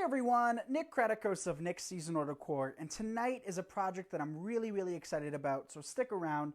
everyone, Nick Kretikos of Nick's Seasonal Decor, and tonight is a project that I'm really excited about, so stick around.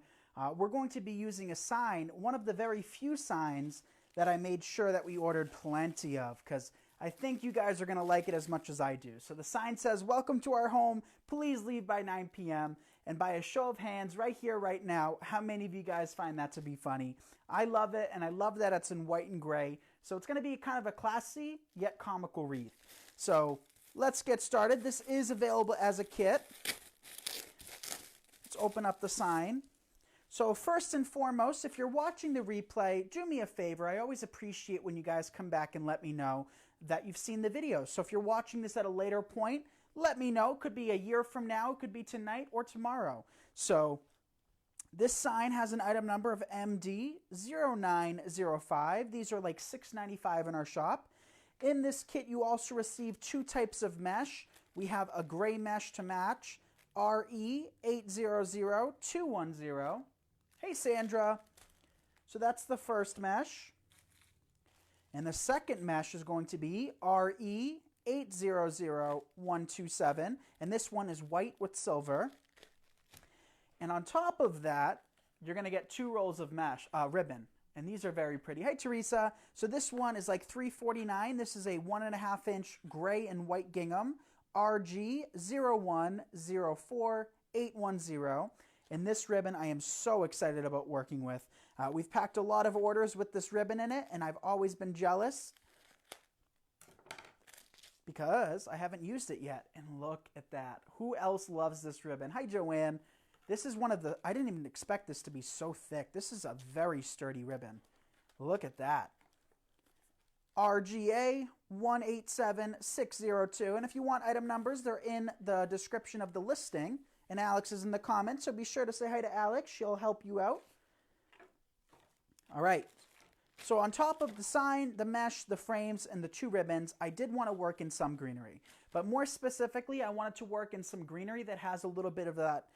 We're going to be using a sign, one of the very few signs that I made sure that we ordered plenty of, because I think you guys are going to like it as much as I do. So the sign says, "Welcome to our home, please leave by 9 p.m. And by a show of hands, right here, right now, how many of you guys find that to be funny? I love it, and I love that it's in white and gray. So it's going to be kind of a classy, yet comical wreath. So let's get started. This is available as a kit. Let's open up the sign. So first and foremost, if you're watching the replay, do me a favor. I always appreciate when you guys come back and let me know that you've seen the video. So if you're watching this at a later point, let me know. It could be a year from now, it could be tonight or tomorrow. So this sign has an item number of MD0905. These are like $6.95 in our shop. In this kit, you also receive two types of mesh. We have a gray mesh to match, RE800210. Hey, Sandra. So that's the first mesh. And the second mesh is going to be RE800127. And this one is white with silver. And on top of that, you're going to get two rolls of mesh, ribbon. And these are very pretty. Hey, Teresa. So this one is like $3.49. This is a 1.5-inch gray and white gingham, RG0104810. And this ribbon I am so excited about working with. We've packed a lot of orders with this ribbon in it, and I've always been jealous because I haven't used it yet. And look at that. Who else loves this ribbon? Hi, Joanne. This is one of the, I didn't even expect this to be so thick. This is a very sturdy ribbon. Look at that. RGA 187602. And if you want item numbers, they're in the description of the listing. And Alex is in the comments, so be sure to say hi to Alex. She'll help you out. All right. So on top of the sign, the mesh, the frames, and the two ribbons, I did want to work in some greenery. But more specifically, I wanted to work in some greenery that has a little bit of that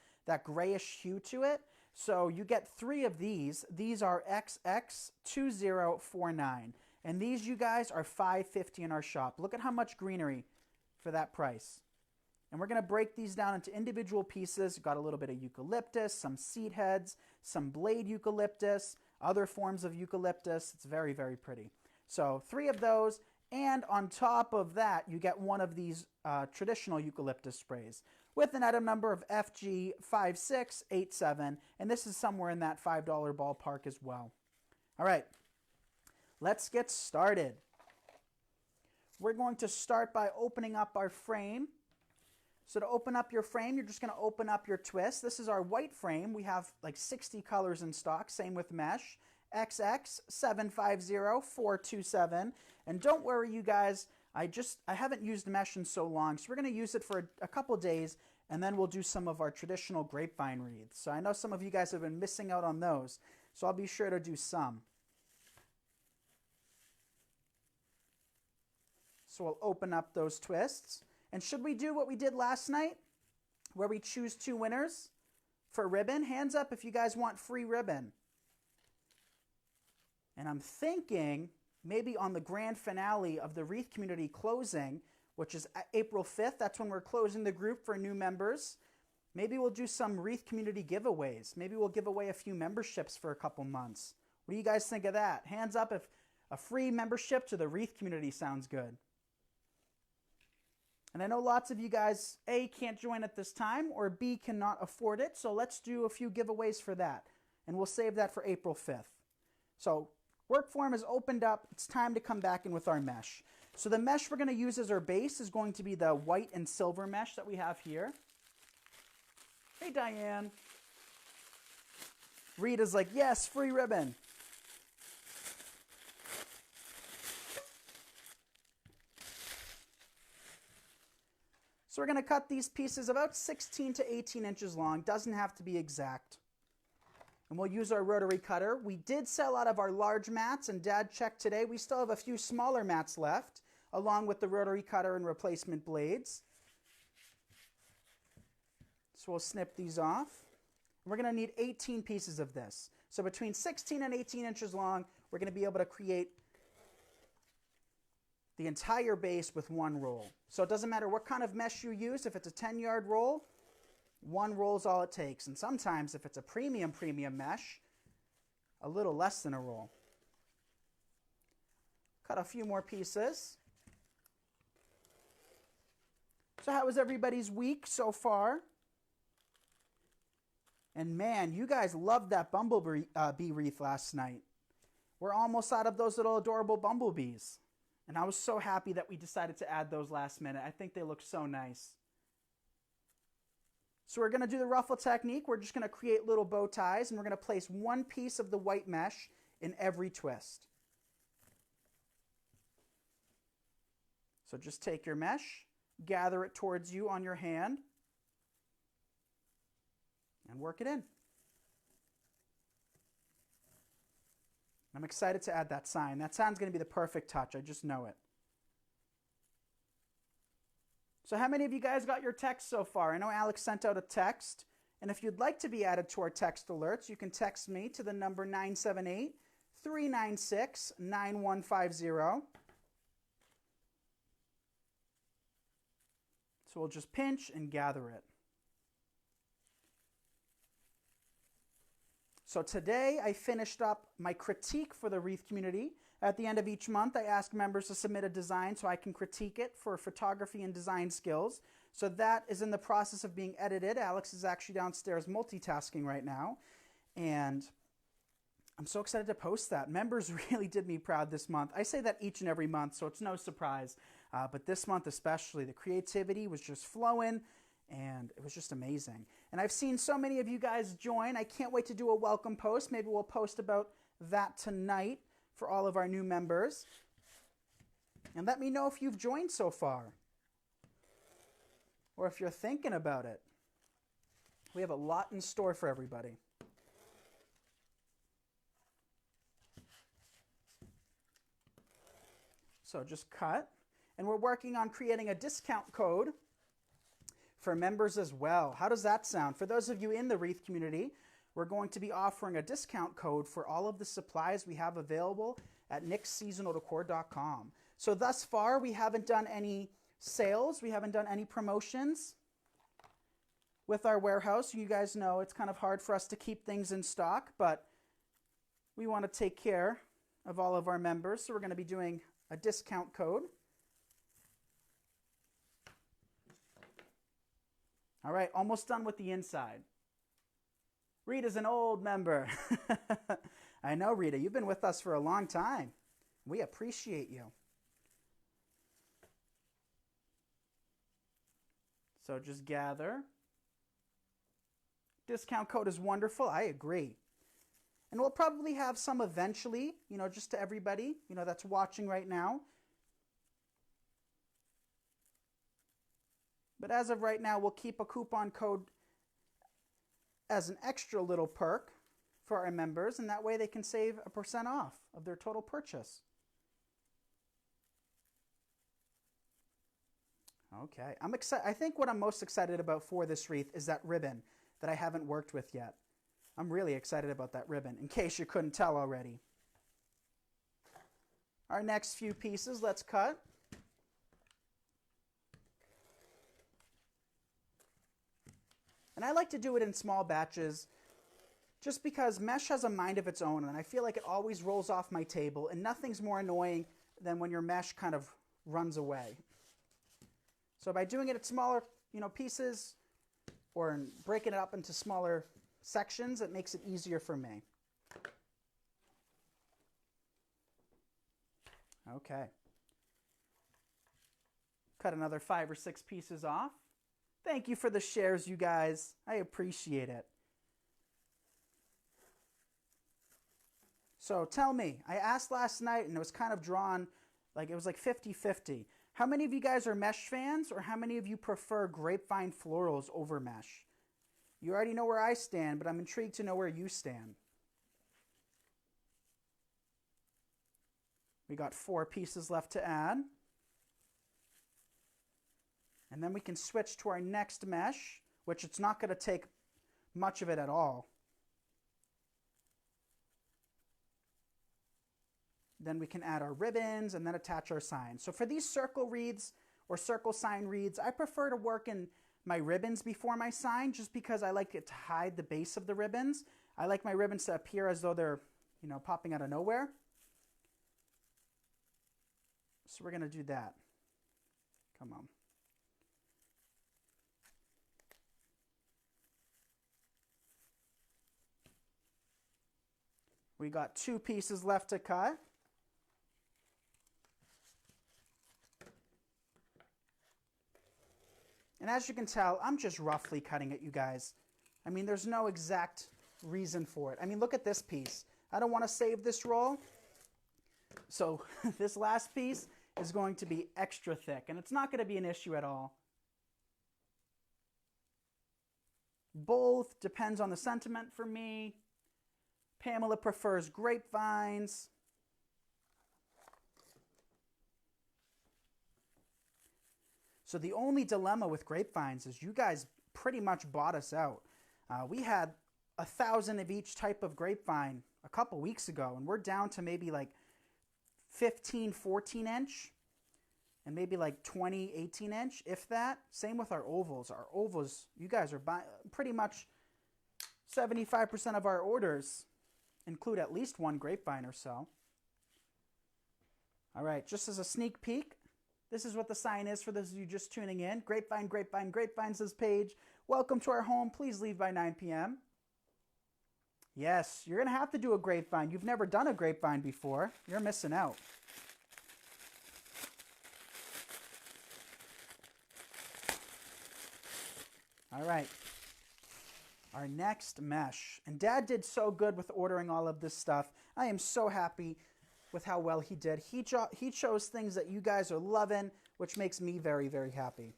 grayish hue to it. So you get three of these. These are XX2049. And these, you guys, are $5.50 in our shop. Look at how much greenery for that price. And we're going to break these down into individual pieces. We've got a little bit of eucalyptus, some seed heads, some blade eucalyptus, other forms of eucalyptus. It's very pretty. So three of those. And on top of that, you get one of these traditional eucalyptus sprays with an item number of FG5687. And this is somewhere in that $5 ballpark as well. All right, let's get started. We're going to start by opening up our frame. So to open up your frame, you're just going to open up your twist. This is our white frame. We have like 60 colors in stock. Same with mesh. XX750427. And don't worry, you guys. I haven't used mesh in so long, so we're going to use it for a couple days, and then we'll do some of our traditional grapevine wreaths. So I know some of you guys have been missing out on those, so I'll be sure to do some. So we'll open up those twists. And should we do what we did last night, where we choose two winners for ribbon? Hands up if you guys want free ribbon. And I'm thinking maybe on the grand finale of the Wreath community closing, which is April 5th, that's when we're closing the group for new members. Maybe we'll do some Wreath community giveaways. Maybe we'll give away a few memberships for a couple months. What do you guys think of that? Hands up if a free membership to the Wreath community sounds good. And I know lots of you guys, A, can't join at this time, or B, cannot afford it. So let's do a few giveaways for that. And we'll save that for April 5th. So work form is opened up. It's time to come back in with our mesh. So the mesh we're going to use as our base is going to be the white and silver mesh that we have here. Hey, Diane. Rita's like, yes, free ribbon. So we're going to cut these pieces about 16 to 18 inches long. Doesn't have to be exact. And we'll use our rotary cutter. We did sell out of our large mats, and Dad checked today. We still have a few smaller mats left, along with the rotary cutter and replacement blades. So we'll snip these off. And we're going to need 18 pieces of this. So between 16 and 18 inches long, we're going to be able to create the entire base with one roll. So it doesn't matter what kind of mesh you use. If it's a 10-yard roll, one roll is all it takes. And sometimes if it's a premium mesh, a little less than a roll. Cut a few more pieces. So how was everybody's week so far? And man, you guys loved that bumblebee wreath last night. We're almost out of those little adorable bumblebees. And I was so happy that we decided to add those last minute. I think they look so nice. So we're going to do the ruffle technique. We're just going to create little bow ties, and we're going to place one piece of the white mesh in every twist. So just take your mesh, gather it towards you on your hand, and work it in. I'm excited to add that sign. That sign's going to be the perfect touch. I just know it. So how many of you guys got your text so far? I know Alex sent out a text. And if you'd like to be added to our text alerts, you can text me to the number 978-396-9150. So we'll just pinch and gather it. So today I finished up my critique for the Wreath community. At the end of each month, I ask members to submit a design so I can critique it for photography and design skills. So that is in the process of being edited. Alex is actually downstairs multitasking right now. And I'm so excited to post that. Members really did me proud this month. I say that each and every month, so it's no surprise. But this month especially, the creativity was just flowing. And it was just amazing. And I've seen so many of you guys join. I can't wait to do a welcome post. Maybe we'll post about that tonight for all of our new members. And let me know if you've joined so far. Or if you're thinking about it. We have a lot in store for everybody. So just cut. And we're working on creating a discount code for members as well. How does that sound? For those of you in the Wreath community, we're going to be offering a discount code for all of the supplies we have available at nixseasonaldecor.com. So thus far, we haven't done any sales. We haven't done any promotions with our warehouse. You guys know it's kind of hard for us to keep things in stock, but we want to take care of all of our members. So we're going to be doing a discount code. All right, almost done with the inside. Rita's an old member. I know, Rita, you've been with us for a long time. We appreciate you. So just gather. Discount code is wonderful. I agree. And we'll probably have some eventually, just to everybody, that's watching right now. But as of right now, we'll keep a coupon code as an extra little perk for our members, and that way they can save 1% off of their total purchase. Okay, I'm excited. I think what I'm most excited about for this wreath is that ribbon that I haven't worked with yet. I'm really excited about that ribbon, in case you couldn't tell already. Our next few pieces, let's cut. And I like to do it in small batches just because mesh has a mind of its own, and I feel like it always rolls off my table, and nothing's more annoying than when your mesh kind of runs away. So by doing it at smaller, pieces or breaking it up into smaller sections, it makes it easier for me. Okay. Cut another 5 or 6 pieces off. Thank you for the shares, you guys. I appreciate it. So tell me, I asked last night and it was kind of drawn, it was like 50-50. How many of you guys are mesh fans, or how many of you prefer grapevine florals over mesh? You already know where I stand, but I'm intrigued to know where you stand. We got 4 pieces left to add. And then we can switch to our next mesh, which it's not going to take much of it at all. then we can add our ribbons and then attach our sign. So for these circle wreaths or circle sign wreaths, I prefer to work in my ribbons before my sign just because I like it to hide the base of the ribbons. I like my ribbons to appear as though they're, you know, popping out of nowhere. So we're going to do that. Come on. We got 2 pieces left to cut. And as you can tell, I'm just roughly cutting it, you guys. I mean, there's no exact reason for it. I mean, look at this piece. I don't want to save this roll. So this last piece is going to be extra thick, and it's not going to be an issue at all. Both depends on the sentiment for me. Pamela prefers grapevines. So the only dilemma with grapevines is you guys pretty much bought us out. We had 1,000 of each type of grapevine a couple weeks ago, and we're down to maybe like 15, 14 inch, and maybe like 20, 18 inch, if that. Same with our ovals. Our ovals, you guys are buying pretty much 75% of our orders include at least one grapevine or so. All right, just as a sneak peek, this is what the sign is for those of you just tuning in. Grapevine, grapevine, grapevine, says Paige. Welcome to our home. Please leave by 9 p.m. Yes, you're going to have to do a grapevine. You've never done a grapevine before. You're missing out. All right. Our next mesh. And Dad did so good with ordering all of this stuff. I am so happy with how well he did. He chose things that you guys are loving, which makes me very, very happy.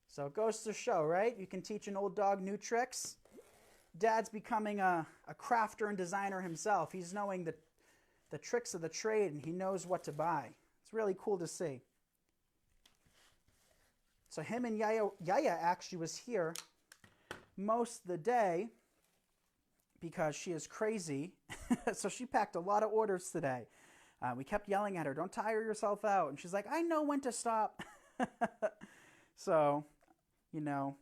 So it goes to show, right? You can teach an old dog new tricks. Dad's becoming a crafter and designer himself. He's knowing the tricks of the trade, and he knows what to buy. It's really cool to see. So him and Yaya actually was here most of the day because she is crazy. So she packed a lot of orders today. We kept yelling at her, don't tire yourself out. And she's like, I know when to stop. So, you know,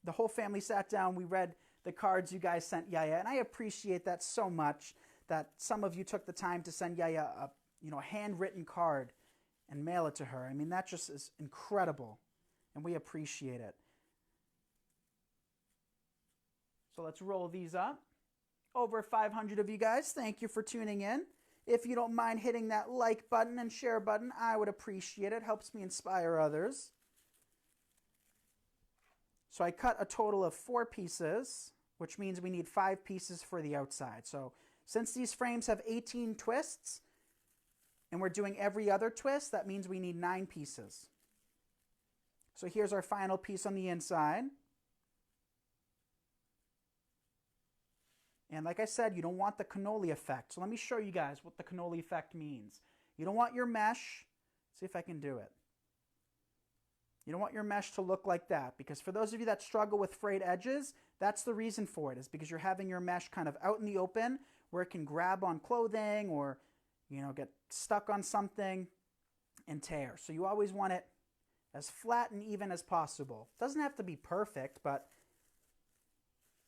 the whole family sat down. We read the cards you guys sent Yaya. And I appreciate that so much that some of you took the time to send Yaya a handwritten card and mail it to her. I mean, that just is incredible. And we appreciate it. So let's roll these up. Over 500 of you guys, thank you for tuning in. If you don't mind hitting that like button and share button, I would appreciate it. Helps me inspire others. So I cut a total of 4 pieces, which means we need 5 pieces for the outside. So since these frames have 18 twists, and we're doing every other twist, that means we need 9 pieces. So here's our final piece on the inside. And like I said, you don't want the cannoli effect. So let me show you guys what the cannoli effect means. You don't want your mesh, see if I can do it. You don't want your mesh to look like that, because for those of you that struggle with frayed edges, that's the reason for it, is because you're having your mesh kind of out in the open where it can grab on clothing or, you know, get stuck on something and tear. So you always want it as flat and even as possible. It doesn't have to be perfect, but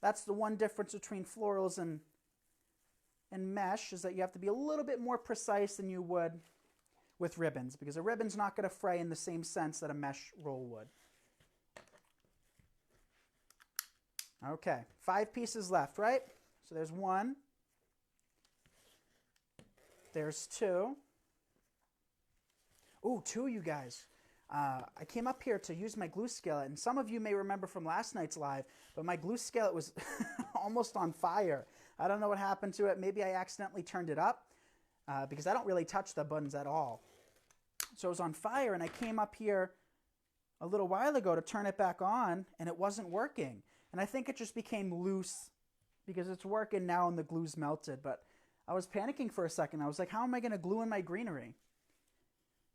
that's the one difference between florals and mesh, is that you have to be a little bit more precise than you would with ribbons, because a ribbon's not going to fray in the same sense that a mesh roll would. Okay, 5 pieces left, right? So there's 1. There's 2. Ooh, 2, you guys. I came up here to use my glue skillet, and some of you may remember from last night's live, but my glue skillet was almost on fire. I don't know what happened to it. Maybe I accidentally turned it up, because I don't really touch the buttons at all. So it was on fire, and I came up here a little while ago to turn it back on, and it wasn't working. And I think it just became loose because it's working now and the glue's melted. But I was panicking for a second. I was like, how am I going to glue in my greenery?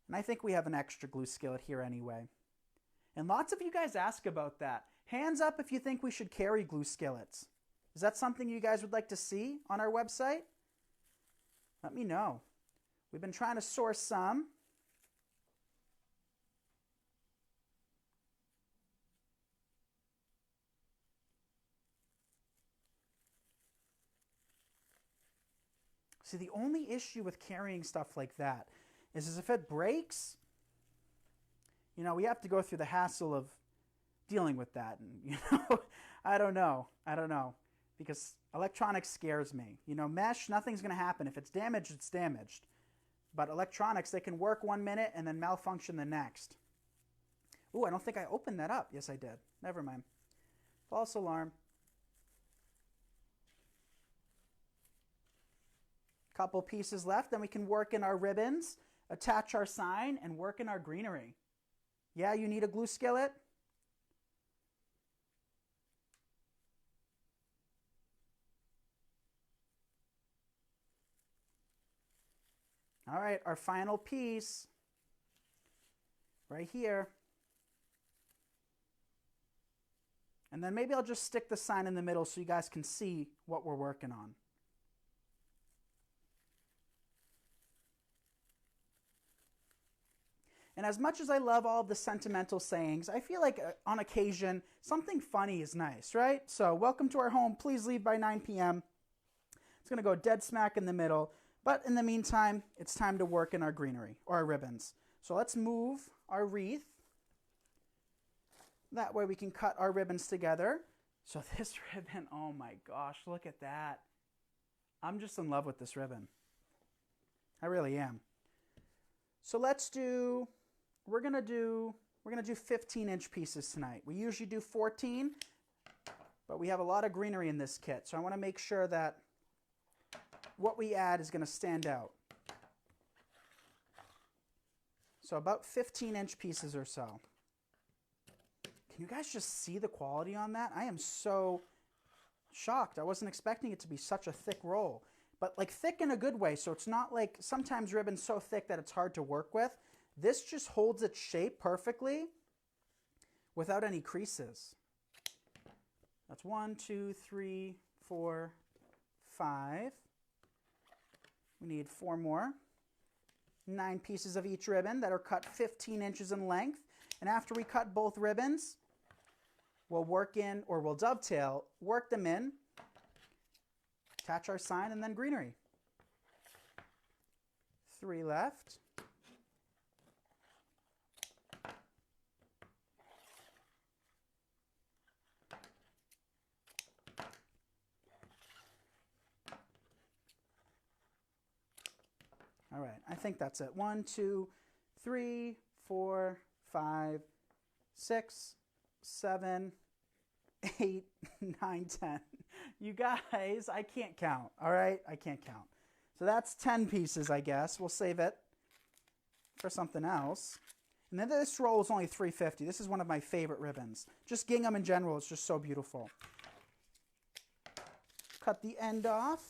And I think we have an extra glue skillet here anyway. And lots of you guys ask about that. Hands up if you think we should carry glue skillets. Is that something you guys would like to see on our website? Let me know. We've been trying to source some. See, the only issue with carrying stuff like that is if it breaks, you know, we have to go through the hassle of dealing with that. And, you know, I don't know. Because electronics scares me. You know, mesh, nothing's going to happen. If it's damaged, it's damaged. But electronics, they can work 1 minute and then malfunction the next. Ooh, I don't think I opened that up. Yes, I did. Never mind. False alarm. Couple pieces left, then we can work in our ribbons, attach our sign, and work in our greenery. Yeah, you need a glue skillet? All right, our final piece, right here. And then maybe I'll just stick the sign in the middle so you guys can see what we're working on. And as much as I love all the sentimental sayings, I feel like on occasion, something funny is nice, right? So welcome to our home. Please leave by 9 p.m. It's going to go dead smack in the middle. But in the meantime, it's time to work in our greenery, or our ribbons. So let's move our wreath. That way we can cut our ribbons together. So this ribbon, oh my gosh, look at that. I'm just in love with this ribbon. I really am. So let's do... We're gonna do 15-inch pieces tonight. We usually do 14, but we have a lot of greenery in this kit, so I want to make sure that what we add is going to stand out. So about 15-inch pieces or so. Can you guys just see the quality on that? I am so shocked. I wasn't expecting it to be such a thick roll, but like thick in a good way. So it's not like sometimes ribbon's so thick that it's hard to work with. This just holds its shape perfectly without any creases. That's 1, 2, 3, 4, 5. We need 4 more. 9 pieces of each ribbon that are cut 15 inches in length. And after we cut both ribbons, we'll work in, or we'll dovetail, work them in, attach our sign, and then greenery. 3 left. All right, I think that's it. 1, 2, 3, 4, 5, 6, 7, 8, 9, 10. You guys, I can't count, all right? I can't count. So that's 10 pieces, I guess. We'll save it for something else. And then this roll is only $3.50. This is one of my favorite ribbons. Just gingham in general is just so beautiful. Cut the end off.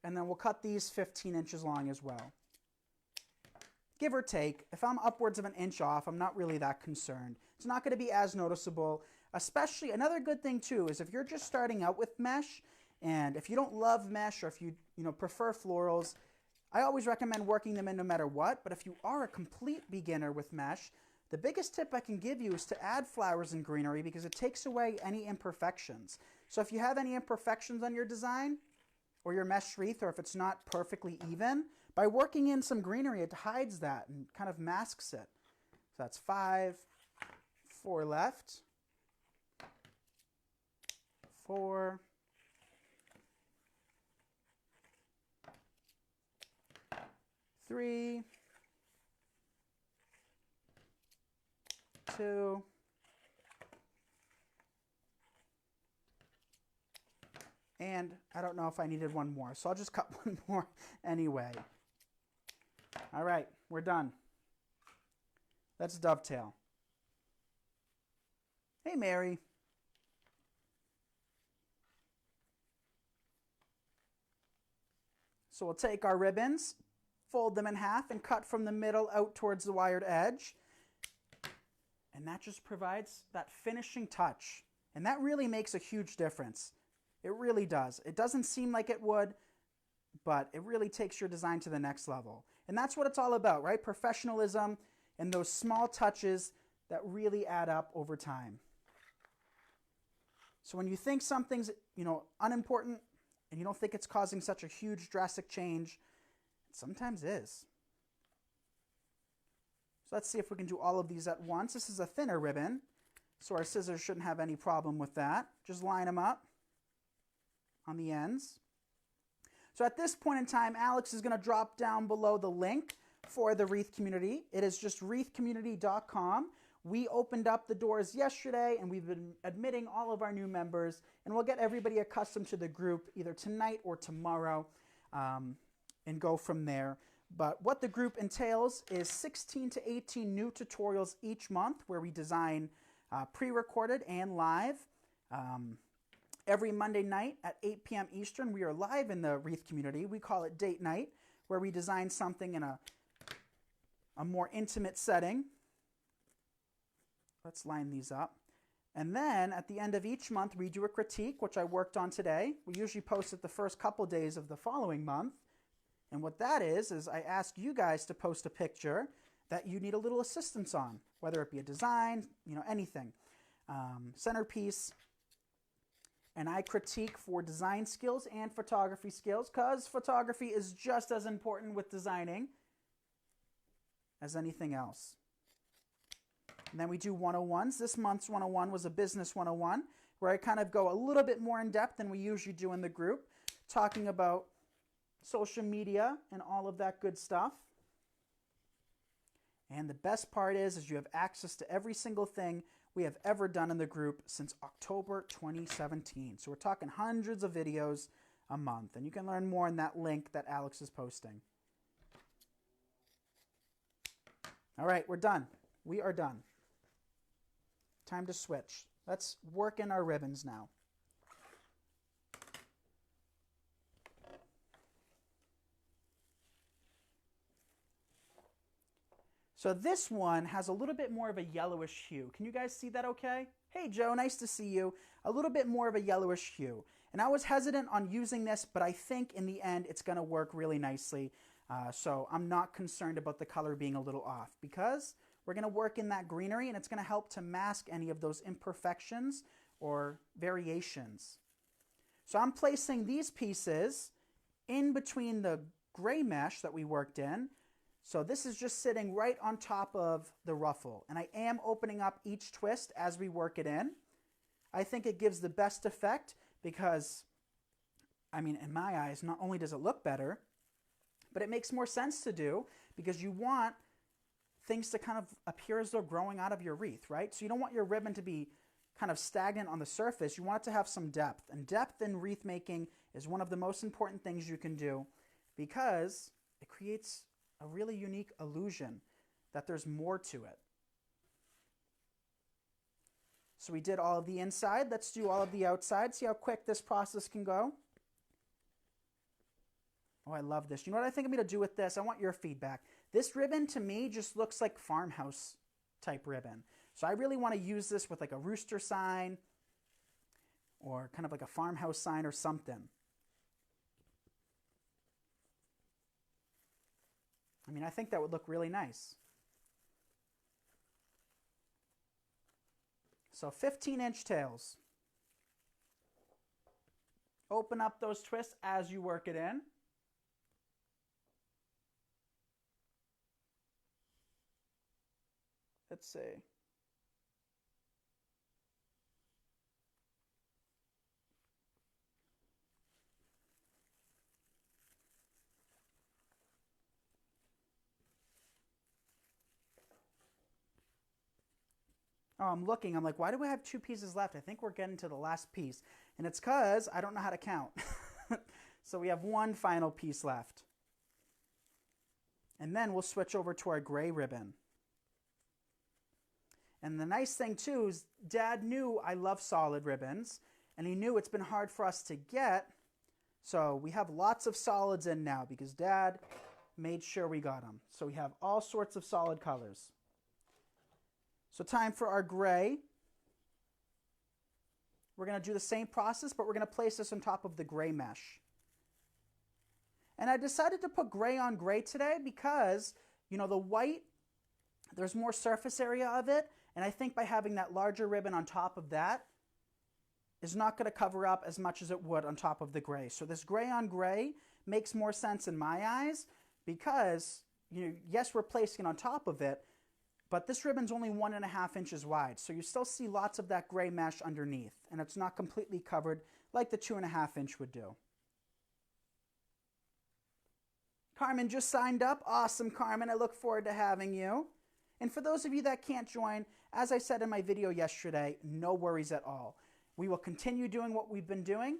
And then we'll cut these 15 inches long as well. Give or take. If I'm upwards of an inch off, I'm not really that concerned. It's not going to be as noticeable. Especially, another good thing too is if you're just starting out with mesh, and if you don't love mesh, or if you prefer florals, I always recommend working them in no matter what. But if you are a complete beginner with mesh, the biggest tip I can give you is to add flowers and greenery because it takes away any imperfections. So if you have any imperfections on your design, or your mesh wreath, or if it's not perfectly even, by working in some greenery, it hides that and kind of masks it. So that's 5, 4 left, 4, 3, 2, and I don't know if I needed one more, so I'll just cut one more anyway. All right, we're done. Let's dovetail. Hey, Mary. So we'll take our ribbons, fold them in half, and cut from the middle out towards the wired edge. And that just provides that finishing touch. And that really makes a huge difference. It really does. It doesn't seem like it would, but it really takes your design to the next level. And that's what it's all about, right? Professionalism and those small touches that really add up over time. So when you think something's, unimportant and you don't think it's causing such a huge drastic change, it sometimes is. So let's see if we can do all of these at once. This is a thinner ribbon, so our scissors shouldn't have any problem with that. Just line them up on the ends. So at this point in time, Alex is going to drop down below the link for the Wreath community. It is just wreathcommunity.com. We opened up the doors yesterday, and we've been admitting all of our new members, and we'll get everybody accustomed to the group either tonight or tomorrow and go from there. But what the group entails is 16 to 18 new tutorials each month where we design pre-recorded and live. Every Monday night at 8 p.m. Eastern, we are live in the Wreath community. We call it Date Night, where we design something in a more intimate setting. Let's line these up. And then at the end of each month, we do a critique, which I worked on today. We usually post it the first couple days of the following month. And what that is I ask you guys to post a picture that you need a little assistance on, whether it be a design, anything. Centerpiece. And I critique for design skills and photography skills, because photography is just as important with designing as anything else. And then we do 101s. This month's 101 was a business 101, where I kind of go a little bit more in depth than we usually do in the group, talking about social media and all of that good stuff. And the best part is you have access to every single thing we have ever done in the group since October 2017. So we're talking hundreds of videos a month, and you can learn more in that link that Alex is posting. All right, we're done. We are done. Time to switch. Let's work in our ribbons now. So this one has a little bit more of a yellowish hue. Can you guys see that okay? Hey Joe, nice to see you. A little bit more of a yellowish hue. And I was hesitant on using this, but I think in the end it's going to work really nicely. So I'm not concerned about the color being a little off, because we're going to work in that greenery, and it's going to help to mask any of those imperfections or variations. So I'm placing these pieces in between the gray mesh that we worked in. So this is just sitting right on top of the ruffle, and I am opening up each twist as we work it in. I think it gives the best effect because, in my eyes, not only does it look better, but it makes more sense to do, because you want things to kind of appear as though growing out of your wreath, right? So you don't want your ribbon to be kind of stagnant on the surface. You want it to have some depth, and depth in wreath making is one of the most important things you can do, because it creates a really unique illusion that there's more to it. So we did all of the inside. Let's do all of the outside. See how quick this process can go. Oh, I love this. You know what I think I'm going to do with this? I want your feedback. This ribbon to me just looks like farmhouse type ribbon. So I really want to use this with like a rooster sign or kind of like a farmhouse sign or something. I think that would look really nice. So 15-inch tails. Open up those twists as you work it in. Let's see. Oh, I'm looking. I'm like, why do we have 2 pieces left? I think we're getting to the last piece. And it's because I don't know how to count. So we have 1 final piece left. And then we'll switch over to our gray ribbon. And the nice thing too is Dad knew I love solid ribbons, and he knew it's been hard for us to get. So we have lots of solids in now because Dad made sure we got them. So we have all sorts of solid colors. So time for our gray. We're going to do the same process, but we're going to place this on top of the gray mesh. And I decided to put gray on gray today because, you know, the white, there's more surface area of it. And I think by having that larger ribbon on top of that is not going to cover up as much as it would on top of the gray. So this gray on gray makes more sense in my eyes because, you know, yes, we're placing it on top of it, but this ribbon's only 1.5 inches wide. So you still see lots of that gray mesh underneath, and it's not completely covered like the 2.5 inch would do. Carmen just signed up. Awesome, Carmen. I look forward to having you. And for those of you that can't join, as I said in my video yesterday, no worries at all. We will continue doing what we've been doing.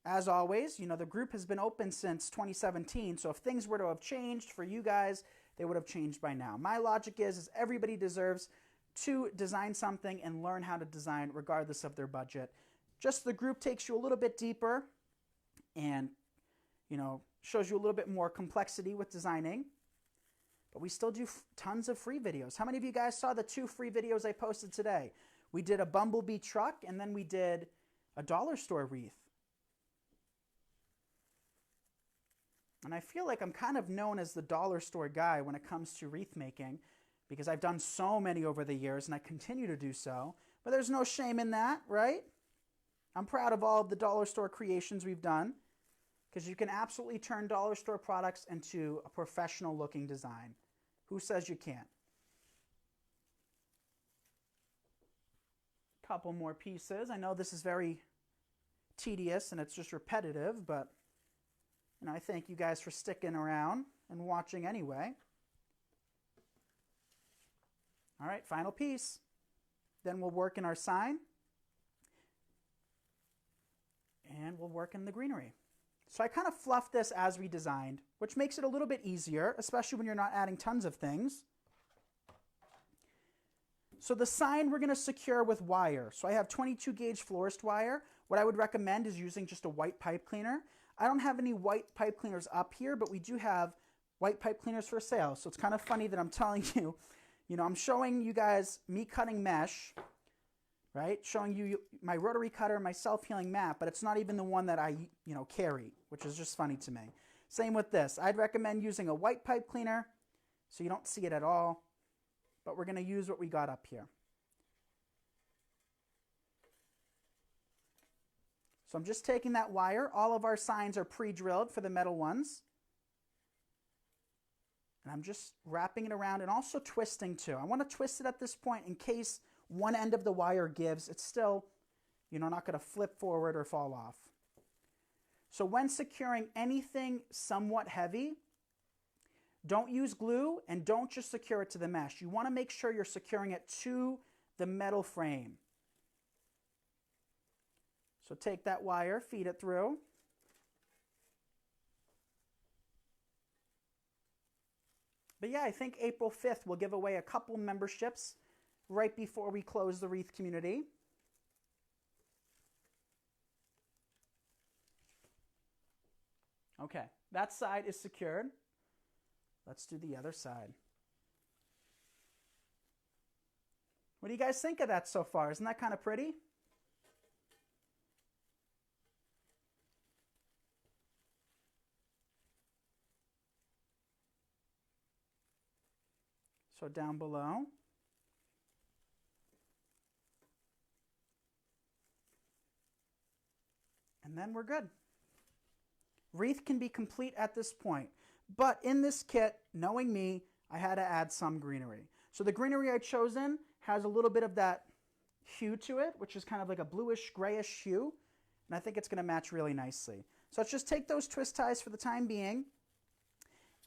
As always, you know, the group has been open since 2017, so if things were to have changed for you guys, they would have changed by now. My logic is everybody deserves to design something and learn how to design regardless of their budget. Just the group takes you a little bit deeper and, you know, shows you a little bit more complexity with designing. But we still do tons of free videos. How many of you guys saw the 2 free videos I posted today? We did a bumblebee truck, and then we did a dollar store wreath. And I feel like I'm kind of known as the dollar store guy when it comes to wreath making because I've done so many over the years, and I continue to do so. But there's no shame in that, right? I'm proud of all of the dollar store creations we've done because you can absolutely turn dollar store products into a professional looking design. Who says you can't? Couple more pieces. I know this is very tedious and it's just repetitive, but you know, I thank you guys for sticking around and watching anyway. All right, final piece. Then we'll work in our sign and we'll work in the greenery. So I kind of fluffed this as we designed, which makes it a little bit easier, especially when you're not adding tons of things. So the sign we're going to secure with wire. So I have 22 gauge florist wire. What I would recommend is using just a white pipe cleaner. I don't have any white pipe cleaners up here, but we do have white pipe cleaners for sale. So it's kind of funny that I'm telling you, you know, I'm showing you guys me cutting mesh, right? Showing you my rotary cutter, my self-healing mat, but it's not even the one that I, you know, carry, which is just funny to me. Same with this. I'd recommend using a white pipe cleaner so you don't see it at all, but we're going to use what we got up here. So I'm just taking that wire. All of our signs are pre-drilled for the metal ones. And I'm just wrapping it around and also twisting too. I want to twist it at this point in case one end of the wire gives. It's still, you know, not going to flip forward or fall off. So when securing anything somewhat heavy, don't use glue and don't just secure it to the mesh. You want to make sure you're securing it to the metal frame. So take that wire, feed it through. But yeah, I think April 5th we'll give away a couple memberships right before we close the Wreath community. Okay, that side is secured. Let's do the other side. What do you guys think of that so far? Isn't that kind of pretty? So down below. And then we're good. Wreath can be complete at this point. But in this kit, knowing me, I had to add some greenery. So the greenery I've chosen has a little bit of that hue to it, which is kind of like a bluish, grayish hue. And I think it's going to match really nicely. So let's just take those twist ties for the time being.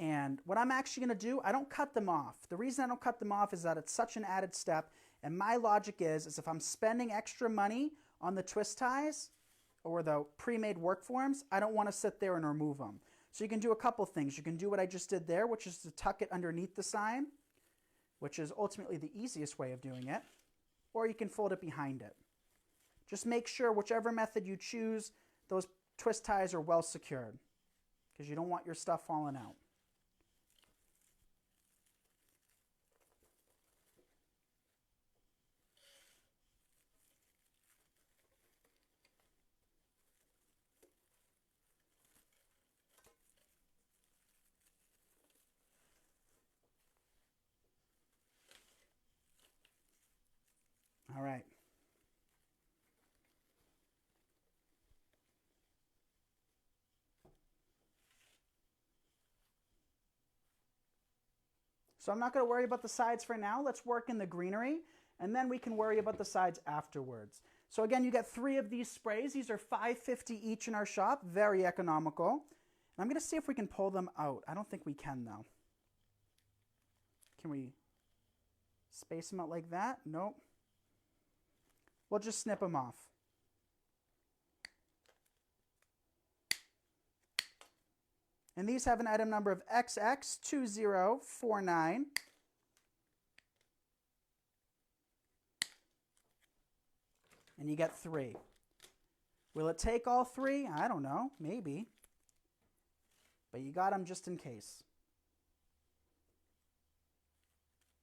And what I'm actually going to do, I don't cut them off. The reason I don't cut them off is that it's such an added step. And my logic is if I'm spending extra money on the twist ties or the pre-made work forms, I don't want to sit there and remove them. So you can do a couple things. You can do what I just did there, which is to tuck it underneath the sign, which is ultimately the easiest way of doing it. Or you can fold it behind it. Just make sure whichever method you choose, those twist ties are well secured because you don't want your stuff falling out. So I'm not going to worry about the sides for now. Let's work in the greenery, and then we can worry about the sides afterwards. So again, you get 3 of these sprays. These are $5.50 each in our shop. Very economical. And I'm going to see if we can pull them out. I don't think we can, though. Can we space them out like that? Nope. We'll just snip them off. And these have an item number of XX2049. And you get 3. Will it take all 3? I don't know. Maybe. But you got them just in case.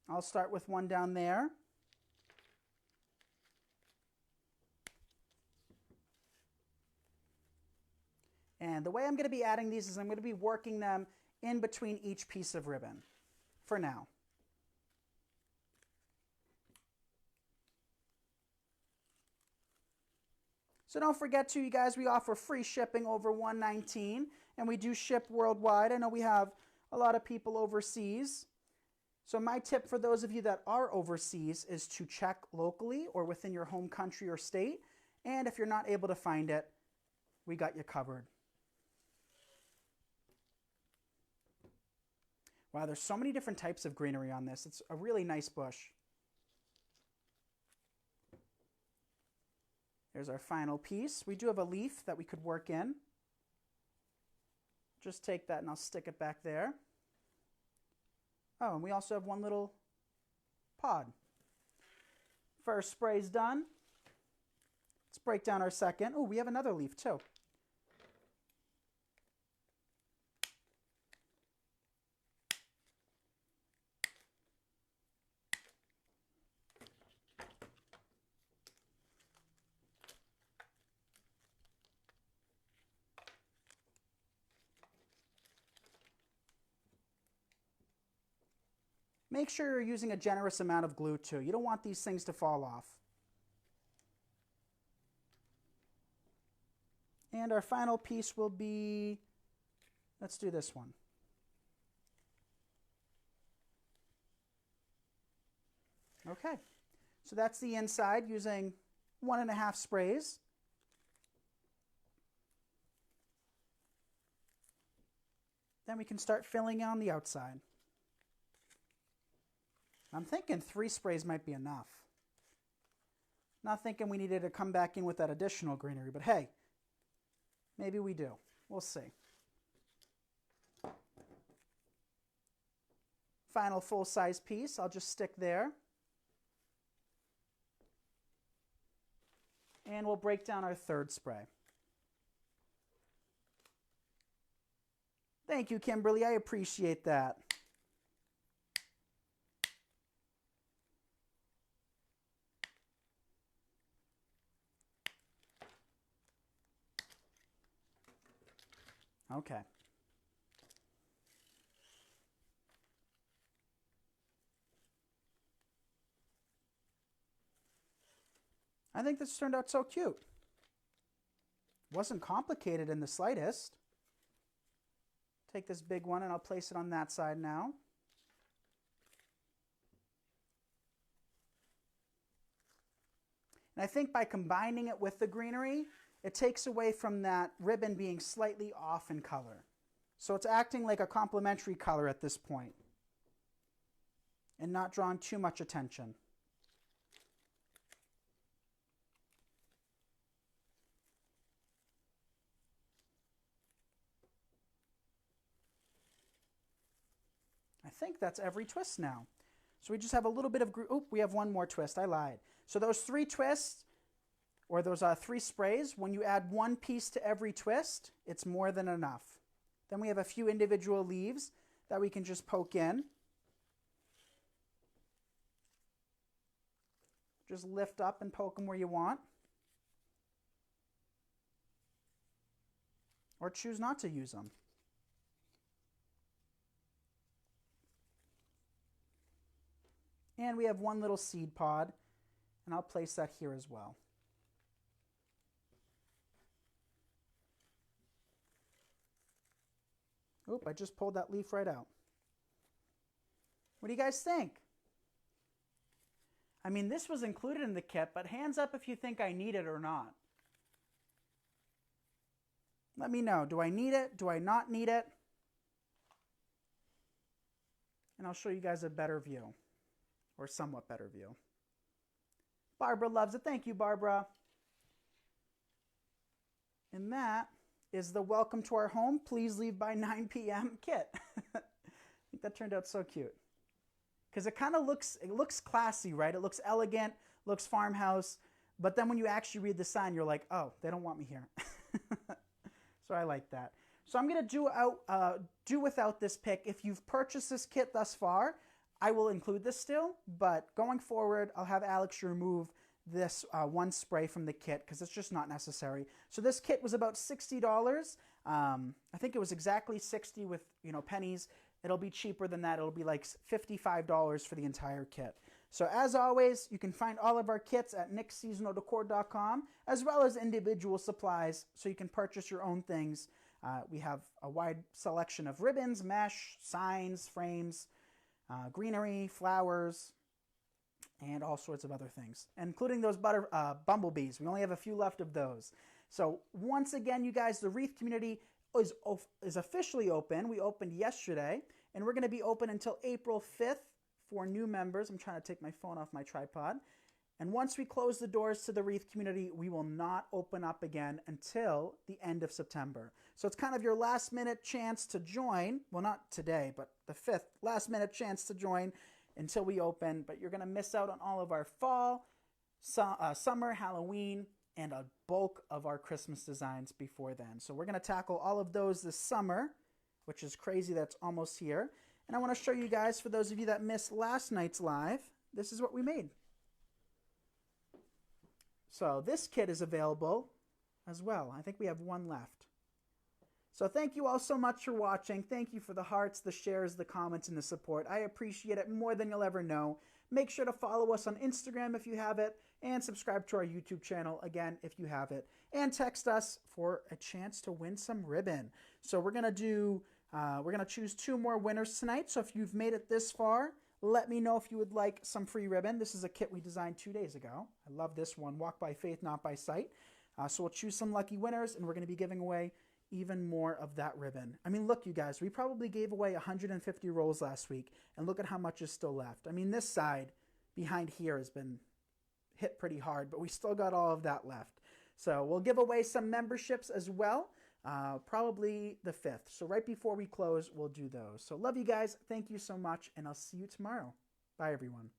I'll start with one down there. And the way I'm going to be adding these is I'm going to be working them in between each piece of ribbon for now. So don't forget to, you guys, we offer free shipping over $119, and we do ship worldwide. I know we have a lot of people overseas. So my tip for those of you that are overseas is to check locally or within your home country or state. And if you're not able to find it, we got you covered. Wow, there's so many different types of greenery on this. It's a really nice bush. There's our final piece. We do have a leaf that we could work in. Just take that and I'll stick it back there. Oh, and we also have one little pod. First spray's done. Let's break down our second. Oh, we have another leaf too. Make sure you're using a generous amount of glue too. You don't want these things to fall off. And our final piece will be, let's do this one. Okay, so that's the inside using 1.5 sprays. Then we can start filling on the outside. I'm thinking 3 sprays might be enough. Not thinking we needed to come back in with that additional greenery, but hey, maybe we do. We'll see. Final full-size piece, I'll just stick there. And we'll break down our third spray. Thank you, Kimberly. I appreciate that. Okay. I think this turned out so cute. Wasn't complicated in the slightest. Take this big one and I'll place it on that side now. And I think by combining it with the greenery, it takes away from that ribbon being slightly off in color. So it's acting like a complementary color at this point and not drawing too much attention. I think that's every twist now. So we just have a little bit of, oh, we have one more twist, I lied. So those 3 twists, or those 3 sprays, when you add 1 piece to every twist, it's more than enough. Then we have a few individual leaves that we can just poke in. Just lift up and poke them where you want. Or choose not to use them. And we have one little seed pod, and I'll place that here as well. Oop, I just pulled that leaf right out. What do you guys think? I mean, this was included in the kit, but hands up if you think I need it or not. Let me know. Do I need it? Do I not need it? And I'll show you guys a better view, or somewhat better view. Barbara loves it. Thank you, Barbara. And that is the welcome to our home, please leave by 9 p.m. kit. I think that turned out so cute. Because it kind of looks classy, right? It looks elegant, looks farmhouse, but then when you actually read the sign, you're like, oh, they don't want me here. So I like that. So I'm going to do without this pick. If you've purchased this kit thus far, I will include this still, but going forward, I'll have Alex remove this one spray from the kit because it's just not necessary. So this kit was about $60. I think it was exactly 60 with pennies. It'll be cheaper than that. It'll be like $55 for the entire kit. So as always, you can find all of our kits at nicksseasonaldecor.com, as well as individual supplies, so you can purchase your own things. We have a wide selection of ribbons, mesh, signs, frames, greenery, flowers, and all sorts of other things, including those bumblebees. We only have a few left of those. So once again, you guys, the Wreath community is officially open. We opened yesterday, and we're going to be open until April 5th for new members. I'm trying to take my phone off my tripod. And once we close the doors to the Wreath community, we will not open up again until the end of September. So it's kind of your last minute chance to join. Well, not today, but the 5th, last minute chance to join until we open. But you're going to miss out on all of our fall, summer, Halloween, and a bulk of our Christmas designs before then. So we're going to tackle all of those this summer, which is crazy. That's almost here. And I want to show you guys, for those of you that missed last night's live, this is what we made. So this kit is available as well. I think we have one left. So thank you all so much for watching. Thank you for the hearts, the shares, the comments, and the support. I appreciate it more than you'll ever know. Make sure to follow us on Instagram if you have it, and subscribe to our YouTube channel, again, if you have it. And text us for a chance to win some ribbon. So we're going to choose 2 more winners tonight. So if you've made it this far, let me know if you would like some free ribbon. This is a kit we designed 2 days ago. I love this one, Walk by Faith, Not by Sight. So we'll choose some lucky winners, and we're going to be giving away even more of that ribbon. I mean, look, you guys, we probably gave away 150 rolls last week, and look at how much is still left. I mean, this side behind here has been hit pretty hard, but we still got all of that left. So we'll give away some memberships as well, probably the 5th. So right before we close, we'll do those. So love you guys. Thank you so much, and I'll see you tomorrow. Bye, everyone.